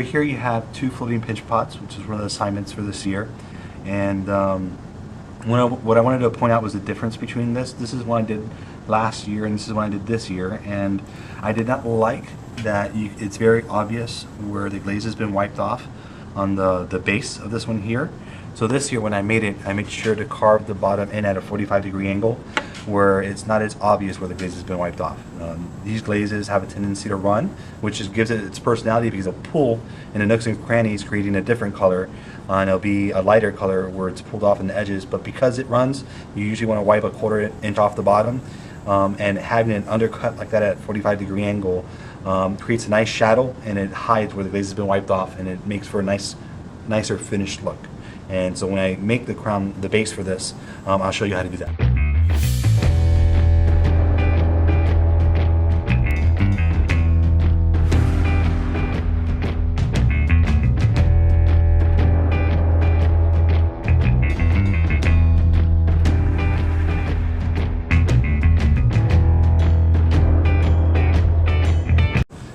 over here you have 2 floating pinch pots, which is one of the assignments for this year. And what I wanted to point out was the difference between this. This is what I did last year, and this is what I did this year. And I did not like that it's very obvious where the glaze has been wiped off on the base of this one here. So this year when I made it, I made sure to carve the bottom in at a 45-degree angle where it's not as obvious where the glaze has been wiped off. These glazes have a tendency to run, which just gives it its personality because it'll pull in the nooks and crannies, creating a different color, and it'll be a lighter color where it's pulled off in the edges. But because it runs, you usually want to wipe a 1/4 inch off the bottom, and having an undercut like that at 45-degree angle creates a nice shadow, and it hides where the glaze has been wiped off, and it makes for a nicer finished look. And so when I make the crown, the base for this, I'll show you how to do that.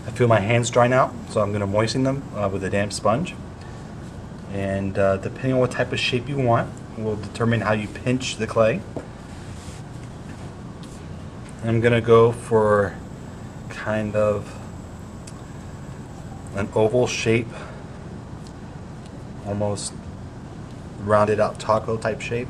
I feel my hands drying out, so I'm going to moisten them with a damp sponge. And depending on what type of shape you want will determine how you pinch the clay. And I'm going to go for kind of an oval shape, almost rounded out taco type shape.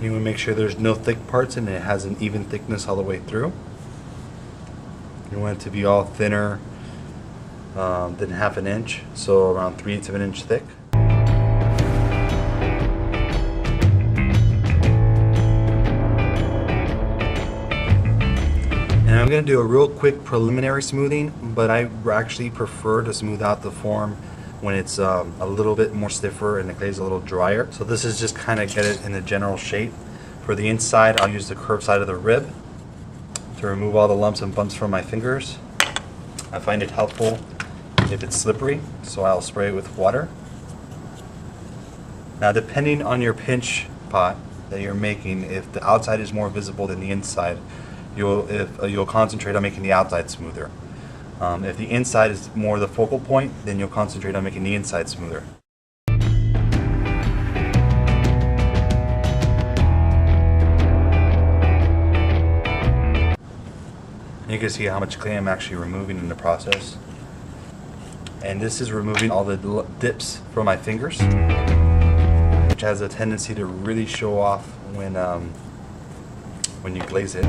You want to make sure there's no thick parts and it has an even thickness all the way through. You want it to be all thinner than 1/2 inch, so around 3/8 of an inch thick. And I'm going to do a real quick preliminary smoothing, but I actually prefer to smooth out the form when it's a little bit more stiffer and the glaze a little drier. So this is just kind of get it in a general shape. For the inside, I'll use the curved side of the rib to remove all the lumps and bumps from my fingers. I find it helpful if it's slippery, so I'll spray it with water. Now depending on your pinch pot that you're making, if the outside is more visible than the inside, you'll concentrate on making the outside smoother. If the inside is more the focal point, then you'll concentrate on making the inside smoother. And you can see how much clay I'm actually removing in the process. And this is removing all the dips from my fingers, which has a tendency to really show off when you glaze it.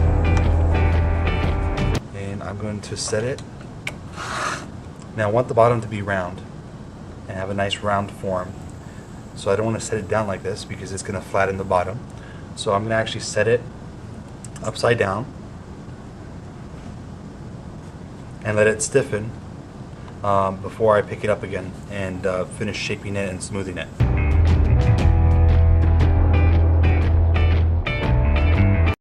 And I'm going to set it. Now I want the bottom to be round and have a nice round form. So I don't want to set it down like this because it's going to flatten the bottom. So I'm going to actually set it upside down and let it stiffen before I pick it up again and finish shaping it and smoothing it.